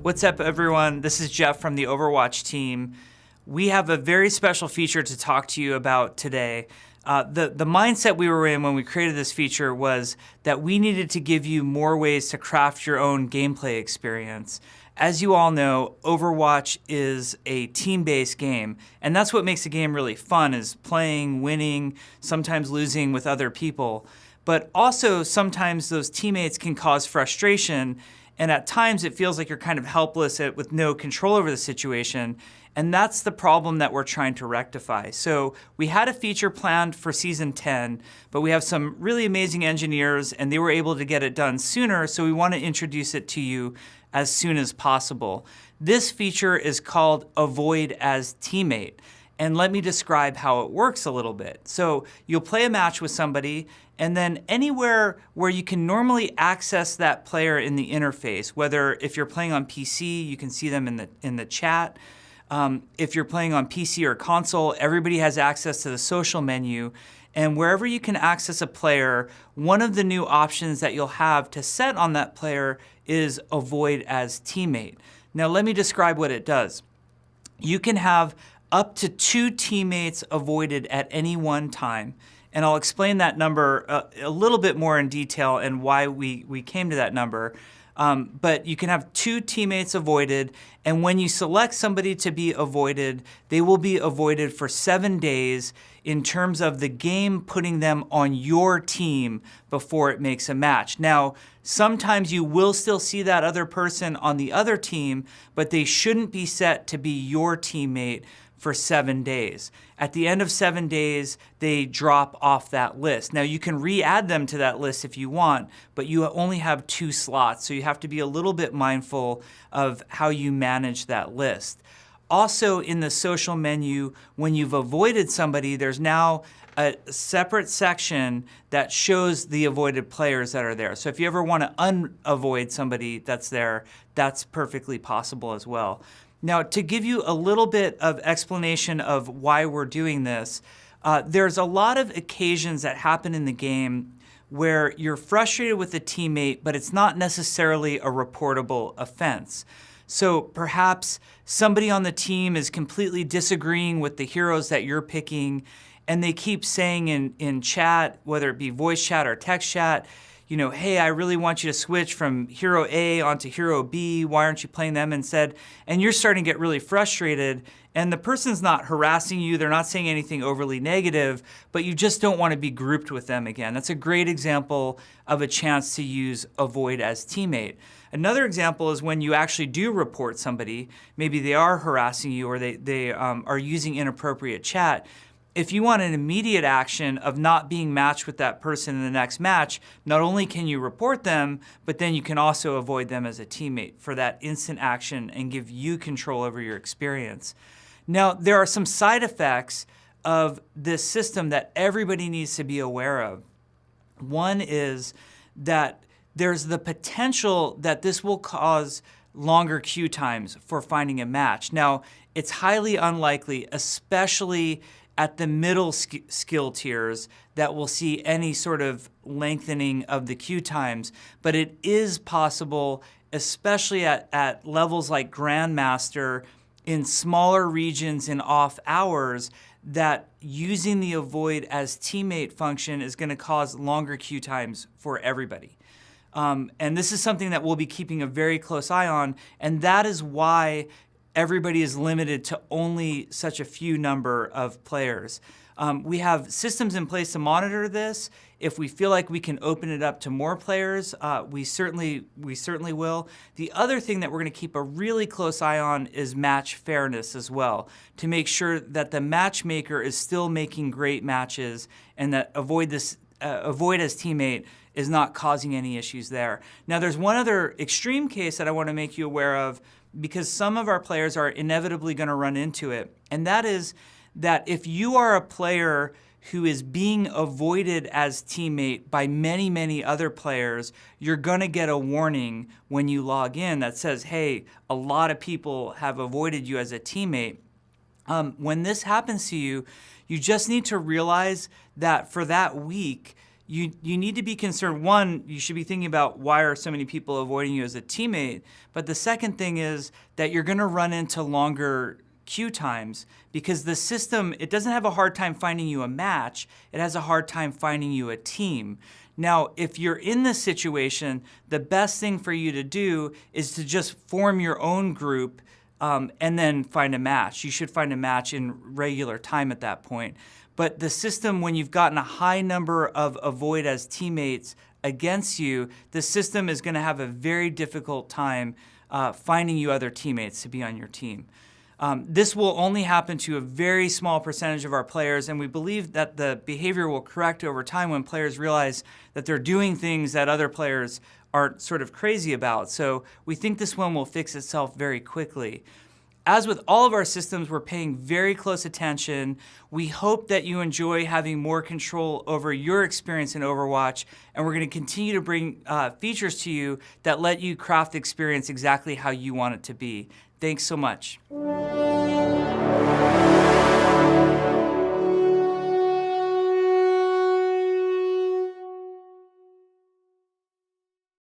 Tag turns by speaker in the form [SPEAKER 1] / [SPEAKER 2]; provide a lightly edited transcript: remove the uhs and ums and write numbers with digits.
[SPEAKER 1] What's up, everyone? This is Jeff from the Overwatch team. We have a very special feature to talk to you about today. The mindset we were in when we created this feature was that we needed to give you more ways to craft your own gameplay experience. As you all know, Overwatch is a team-based game, and that's what makes the game really fun, is playing, winning, sometimes losing with other people. But also, sometimes those teammates can cause frustration, and at times it feels like you're kind of helpless with no control over the situation. And that's the problem that we're trying to rectify. So we had a feature planned for Season 10, but we have some really amazing engineers and they were able to get it done sooner, so we want to introduce it to you as soon as possible. This feature is called Avoid as Teammate. And let me describe how it works a little bit. So you'll play a match with somebody, and then anywhere where you can normally access that player in the interface, whether if you're playing on PC, you can see them in the chat. If you're playing on PC or console, everybody has access to the social menu. And wherever you can access a player, one of the new options that you'll have to set on that player is Avoid as Teammate. Now let me describe what it does. You can have up to 2 teammates avoided at any one time. And I'll explain that number a little bit more in detail and why we came to that number. But you can have 2 teammates avoided, and when you select somebody to be avoided, they will be avoided for 7 days in terms of the game putting them on your team before it makes a match. Now, sometimes you will still see that other person on the other team, but they shouldn't be set to be your teammate for 7 days. At the end of 7 days, they drop off that list. Now you can re-add them to that list if you want, but you only have 2 slots, so you have to be a little bit mindful of how you manage that list. Also in the social menu, when you've avoided somebody, there's now a separate section that shows the avoided players that are there. So if you ever want to unavoid somebody that's there, that's perfectly possible as well. Now, to give you a little bit of explanation of why we're doing this, there's a lot of occasions that happen in the game where you're frustrated with a teammate, but it's not necessarily a reportable offense. So perhaps somebody on the team is completely disagreeing with the heroes that you're picking, and they keep saying in chat, whether it be voice chat or text chat, you know, hey, I really want you to switch from hero A onto hero B. Why aren't you playing them instead? And you're starting to get really frustrated, and the person's not harassing you. They're not saying anything overly negative, but you just don't want to be grouped with them again. That's a great example of a chance to use Avoid as Teammate. Another example is when you actually do report somebody. Maybe they are harassing you or they are using inappropriate chat. If you want an immediate action of not being matched with that person in the next match, not only can you report them, but then you can also avoid them as a teammate for that instant action and give you control over your experience. Now, there are some side effects of this system that everybody needs to be aware of. One is that there's the potential that this will cause longer queue times for finding a match. Now, it's highly unlikely, especially at the middle skill tiers, that we'll see any sort of lengthening of the queue times. But it is possible, especially at levels like Grandmaster, in smaller regions in off hours, that using the Avoid as Teammate function is going to cause longer queue times for everybody. And this is something that we'll be keeping a very close eye on, and that is why everybody is limited to only such a few number of players. We have systems in place to monitor this. If we feel like we can open it up to more players, we certainly will. The other thing that we're going to keep a really close eye on is match fairness as well, to make sure that the matchmaker is still making great matches and that Avoid as Teammate is not causing any issues there. Now, there's one other extreme case that I want to make you aware of, because some of our players are inevitably going to run into it, and that is that if you are a player who is being avoided as teammate by many, many other players, you're going to get a warning when you log in that says, hey, a lot of people have avoided you as a teammate. When this happens to you, you just need to realize that for that week, you need to be concerned. One, you should be thinking about why are so many people avoiding you as a teammate. But the second thing is that you're going to run into longer queue times because the system, it doesn't have a hard time finding you a match. It has a hard time finding you a team. Now, if you're in this situation, the best thing for you to do is to just form your own group and then find a match. You should find a match in regular time at that point. But the system, when you've gotten a high number of avoid as teammates against you, the system is going to have a very difficult time finding you other teammates to be on your team. This will only happen to a very small percentage of our players, and we believe that the behavior will correct over time when players realize that they're doing things that other players aren't sort of crazy about. So we think this one will fix itself very quickly. As with all of our systems, we're paying very close attention. We hope that you enjoy having more control over your experience in Overwatch, and we're going to continue to bring features to you that let you craft the experience exactly how you want it to be. Thanks so much.